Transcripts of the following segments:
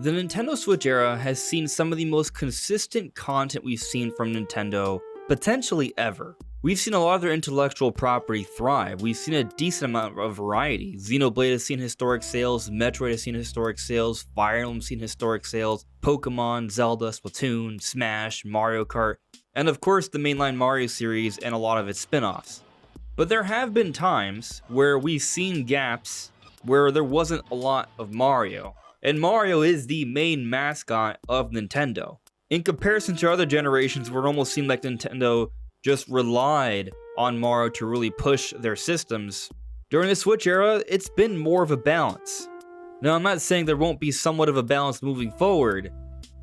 The Nintendo Switch era has seen some of the most consistent content we've seen from Nintendo, potentially ever. We've seen a lot of their intellectual property thrive. We've seen a decent amount of variety. Xenoblade has seen historic sales, Metroid has seen historic sales, Fire Emblem has seen historic sales, Pokemon, Zelda, Splatoon, Smash, Mario Kart, and of course the mainline Mario series and a lot of its spin-offs. But there have been times where we've seen gaps where there wasn't a lot of Mario. And Mario is the main mascot of Nintendo. In comparison to other generations where it almost seemed like Nintendo just relied on Mario to really push their systems, during the Switch era, it's been more of a balance. Now, I'm not saying there won't be somewhat of a balance moving forward,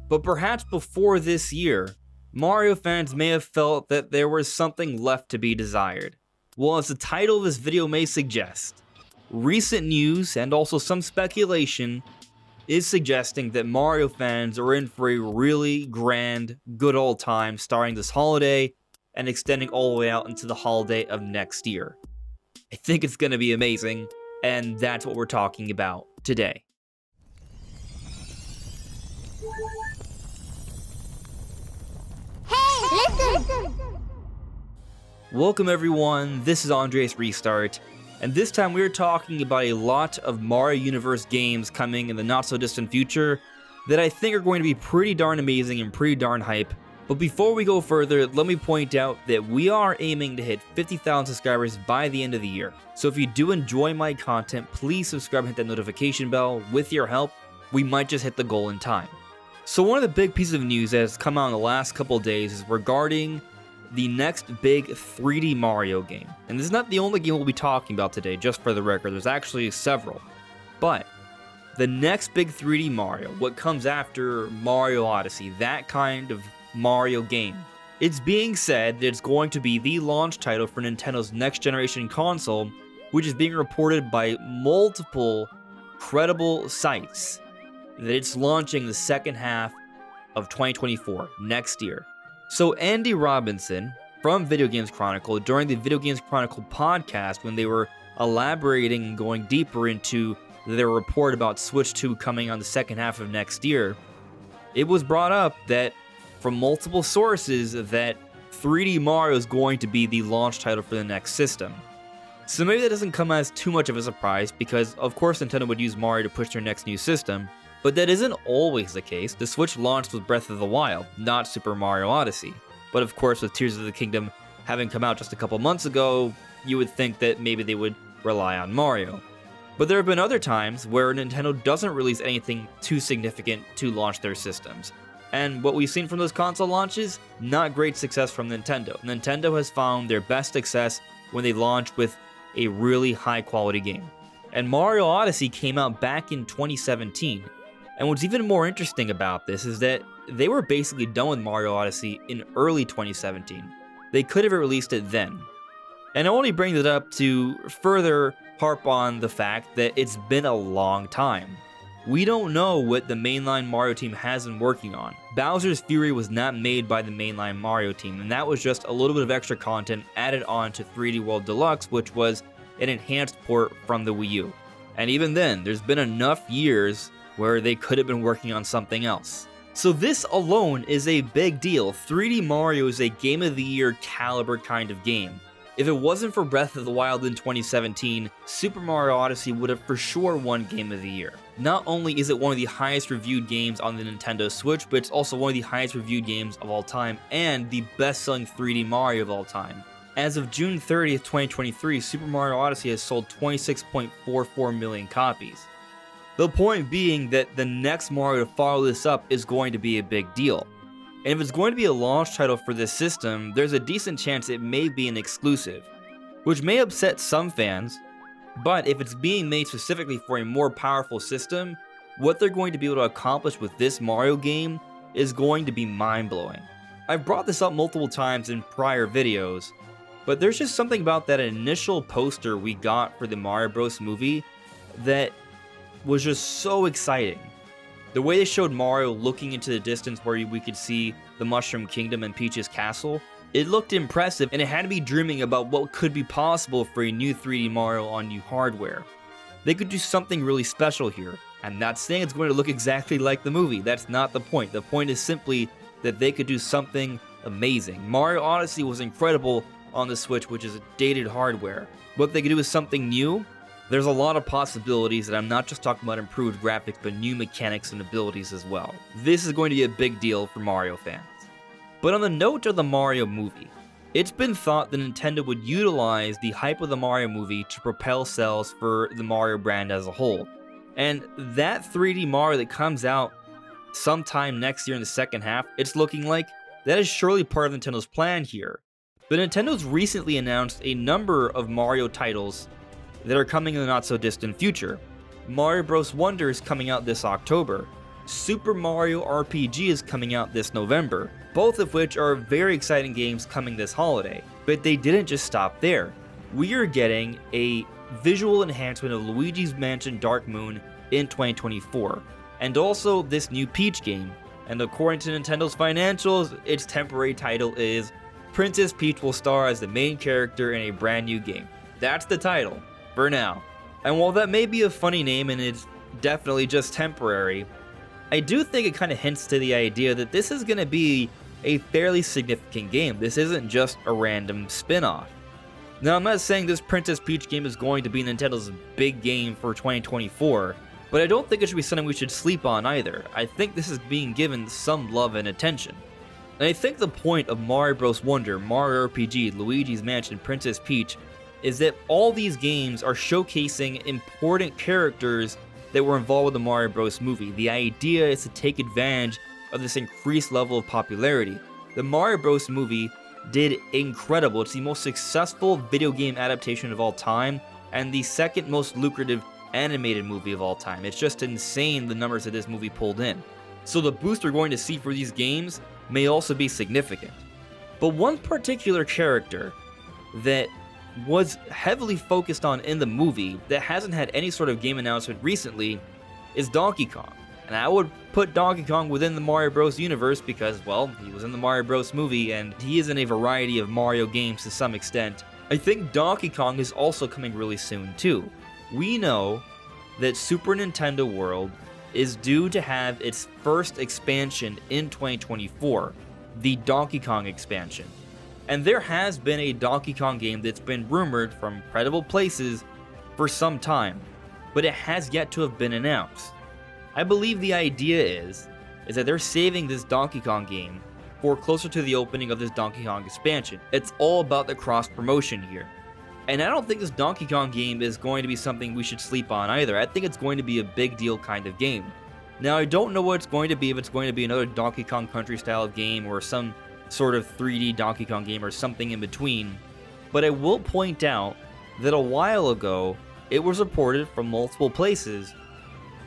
but perhaps before this year, Mario fans may have felt that there was something left to be desired. Well, as the title of this video may suggest, recent news and also some speculation is suggesting that Mario fans are in for a really grand, good old time starting this holiday and extending all the way out into the holiday of next year. I think it's going to be amazing, and that's what we're talking about today. Hey, listen! Welcome everyone, this is Andre's Restart, and this time we are talking about a lot of Mario Universe games coming in the not so distant future that I think are going to be pretty darn amazing and pretty darn hype. But before we go further, let me point out that we are aiming to hit 50,000 subscribers by the end of the year. So if you do enjoy my content, please subscribe and hit that notification bell. With your help, we might just hit the goal in time. So one of the big pieces of news that has come out in the last couple of days is regarding the next big 3D Mario game. And this is not the only game we'll be talking about today, just for the record, there's actually several. But the next big 3D Mario, what comes after Mario Odyssey, that kind of Mario game, it's being said that it's going to be the launch title for Nintendo's next generation console, which is being reported by multiple credible sites that it's launching the second half of 2024, next year. So Andy Robinson from Video Games Chronicle, during the Video Games Chronicle podcast, when they were elaborating and going deeper into their report about Switch 2 coming on the second half of next year, it was brought up that from multiple sources that 3D Mario is going to be the launch title for the next system. So maybe that doesn't come as too much of a surprise because of course Nintendo would use Mario to push their next new system. But that isn't always the case. The Switch launched with Breath of the Wild, not Super Mario Odyssey. But of course, with Tears of the Kingdom having come out just a couple months ago, you would think that maybe they would rely on Mario. But there have been other times where Nintendo doesn't release anything too significant to launch their systems. And what we've seen from those console launches, not great success from Nintendo. Nintendo has found their best success when they launch with a really high quality game. And Mario Odyssey came out back in 2017. And what's even more interesting about this is that they were basically done with Mario Odyssey in early 2017. They could have released it then. And I only bring it up to further harp on the fact that it's been a long time. We don't know what the mainline Mario team has been working on. Bowser's Fury was not made by the mainline Mario team, and that was just a little bit of extra content added on to 3D World Deluxe, which was an enhanced port from the Wii U. And even then, there's been enough years where they could have been working on something else. So this alone is a big deal. 3D Mario is a Game of the Year caliber kind of game. If it wasn't for Breath of the Wild in 2017, Super Mario Odyssey would have for sure won Game of the Year. Not only is it one of the highest reviewed games on the Nintendo Switch, but it's also one of the highest reviewed games of all time and the best-selling 3D Mario of all time. As of June 30th, 2023, Super Mario Odyssey has sold 26.44 million copies. The point being that the next Mario to follow this up is going to be a big deal. And if it's going to be a launch title for this system, there's a decent chance it may be an exclusive, which may upset some fans, but if it's being made specifically for a more powerful system, what they're going to be able to accomplish with this Mario game is going to be mind-blowing. I've brought this up multiple times in prior videos, but there's just something about that initial poster we got for the Mario Bros. Movie that was just so exciting. The way they showed Mario looking into the distance where we could see the Mushroom Kingdom and Peach's castle, it looked impressive and it had me dreaming about what could be possible for a new 3D Mario on new hardware. They could do something really special here. I'm not saying it's going to look exactly like the movie. That's not the point. The point is simply that they could do something amazing. Mario Odyssey was incredible on the Switch, which is dated hardware. What they could do is something new. There's a lot of possibilities, and I'm not just talking about improved graphics, but new mechanics and abilities as well. This is going to be a big deal for Mario fans. But on the note of the Mario movie, it's been thought that Nintendo would utilize the hype of the Mario movie to propel sales for the Mario brand as a whole. And that 3D Mario that comes out sometime next year in the second half, it's looking like that is surely part of Nintendo's plan here. But Nintendo's recently announced a number of Mario titles that are coming in the not-so-distant future. Mario Bros. Wonder is coming out this October. Super Mario RPG is coming out this November, both of which are very exciting games coming this holiday. But they didn't just stop there. We are getting a visual enhancement of Luigi's Mansion Dark Moon in 2024, and also this new Peach game. And according to Nintendo's financials, its temporary title is Princess Peach will star as the main character in a brand new game. That's the title, for now. And while that may be a funny name and it's definitely just temporary, I do think it kind of hints to the idea that this is going to be a fairly significant game. This isn't just a random spin-off. Now, I'm not saying this Princess Peach game is going to be Nintendo's big game for 2024, but I don't think it should be something we should sleep on either. I think this is being given some love and attention. And I think the point of Mario Bros. Wonder, Mario RPG, Luigi's Mansion, Princess Peach, is that all these games are showcasing important characters that were involved with the Mario Bros. Movie. The idea is to take advantage of this increased level of popularity. The Mario Bros. Movie did incredible. It's the most successful video game adaptation of all time, and the second most lucrative animated movie of all time. It's just insane the numbers that this movie pulled in. So the boost we're going to see for these games may also be significant. But one particular character that was heavily focused on in the movie that hasn't had any sort of game announcement recently is Donkey Kong. And I would put Donkey Kong within the Mario Bros. Universe because, well, he was in the Mario Bros. Movie and he is in a variety of Mario games to some extent. I think Donkey Kong is also coming really soon too. We know that Super Nintendo World is due to have its first expansion in 2024, the Donkey Kong expansion. And there has been a Donkey Kong game that's been rumored from credible places for some time, but it has yet to have been announced. I believe the idea is that they're saving this Donkey Kong game for closer to the opening of this Donkey Kong expansion. It's all about the cross-promotion here. And I don't think this Donkey Kong game is going to be something we should sleep on either. I think it's going to be a big deal kind of game. Now, I don't know what it's going to be, if it's going to be another Donkey Kong Country style game or some sort of 3D Donkey Kong game or something in between. But I will point out that a while ago, it was reported from multiple places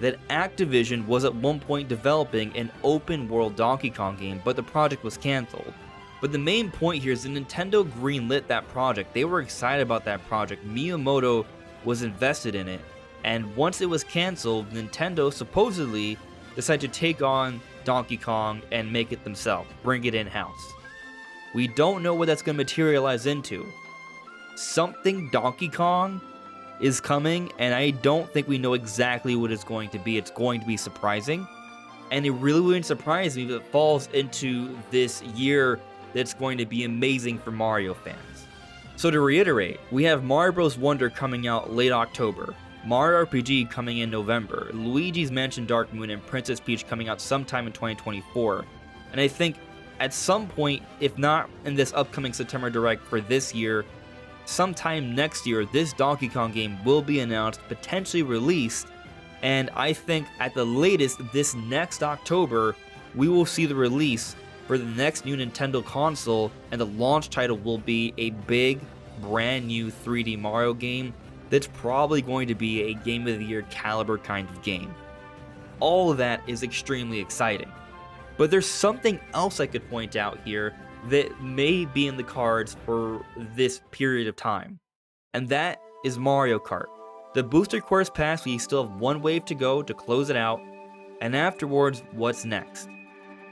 that Activision was at one point developing an open world Donkey Kong game, but the project was cancelled. But the main point here is that Nintendo greenlit that project. They were excited about that project. Miyamoto was invested in it. And once it was cancelled, Nintendo supposedly decided to take on Donkey Kong and make it themselves, bring it in-house. We don't know what that's going to materialize into. Something Donkey Kong is coming, and I don't think we know exactly what it's going to be. It's going to be surprising, and it really wouldn't surprise me if it falls into this year that's going to be amazing for Mario fans. So to reiterate, we have Mario Bros. Wonder coming out late October, Mario RPG coming in November, Luigi's Mansion Dark Moon and Princess Peach coming out sometime in 2024, and I think at some point, if not in this upcoming September Direct for this year, sometime next year, this Donkey Kong game will be announced, potentially released, and I think at the latest this next October, we will see the release for the next new Nintendo console, and the launch title will be a big, brand new 3D Mario game that's probably going to be a Game of the Year caliber kind of game. All of that is extremely exciting. But there's something else I could point out here that may be in the cards for this period of time, and that is Mario Kart. The booster course passed, we still have one wave to go to close it out, and afterwards, what's next?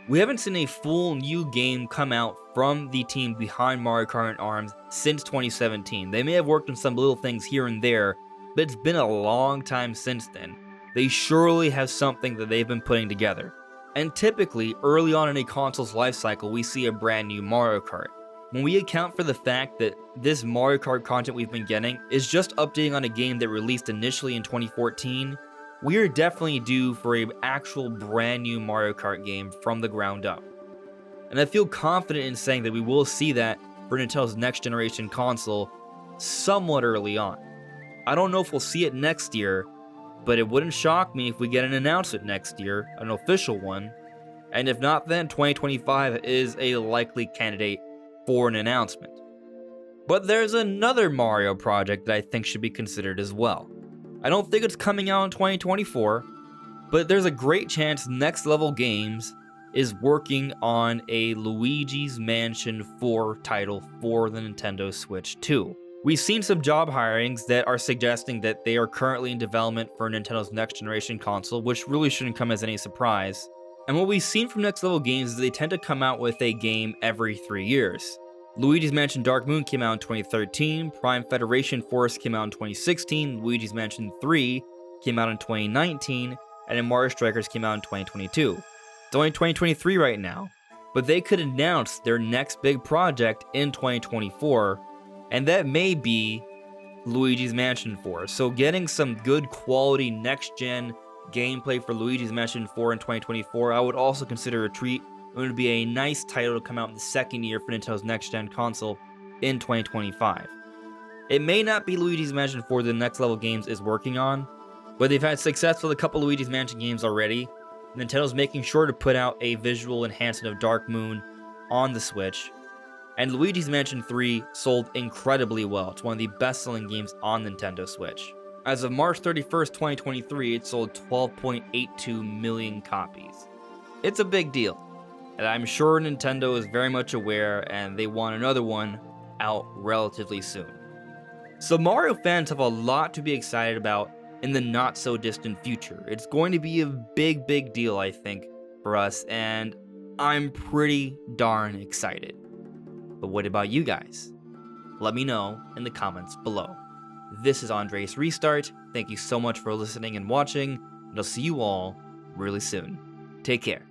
We haven't seen a full new game come out from the team behind Mario Kart and ARMS since 2017. They may have worked on some little things here and there, but it's been a long time since then. they surely have something that they've been putting together. And typically, early on in a console's lifecycle, we see a brand new Mario Kart. When we account for the fact that this Mario Kart content we've been getting is just updating on a game that released initially in 2014, we are definitely due for an actual brand new Mario Kart game from the ground up. And I feel confident in saying that we will see that for Nintendo's next generation console somewhat early on. I don't know if we'll see it next year, but it wouldn't shock me if we get an announcement next year, an official one, and if not then, 2025 is a likely candidate for an announcement. But there's another Mario project that I think should be considered as well. I don't think it's coming out in 2024, but there's a great chance Next Level Games is working on a Luigi's Mansion 4 title for the Nintendo Switch 2. We've seen some job hirings that are suggesting that they are currently in development for Nintendo's next generation console, which really shouldn't come as any surprise. And what we've seen from Next Level Games is they tend to come out with a game every 3 years. Luigi's Mansion Dark Moon came out in 2013, Prime Federation Force came out in 2016, Luigi's Mansion 3 came out in 2019, and then Mario Strikers came out in 2022. It's only 2023 right now, but they could announce their next big project in 2024, and that may be Luigi's Mansion 4. So getting some good quality next-gen gameplay for Luigi's Mansion 4 in 2024, I would also consider a treat. It would be a nice title to come out in the second year for Nintendo's next-gen console in 2025. It may not be Luigi's Mansion 4 that Next Level Games is working on, but they've had success with a couple Luigi's Mansion games already. Nintendo's making sure to put out a visual enhancement of Dark Moon on the Switch, and Luigi's Mansion 3 sold incredibly well. It's one of the best-selling games on Nintendo Switch. As of March 31st, 2023, it sold 12.82 million copies. It's a big deal, and I'm sure Nintendo is very much aware, and they want another one out relatively soon. So Mario fans have a lot to be excited about in the not-so-distant future. It's going to be a big deal, I think, for us, and I'm pretty darn excited. But what about you guys? Let me know in the comments below. This is Andreas Restart. Thank you so much for listening and watching, and I'll see you all really soon. Take care.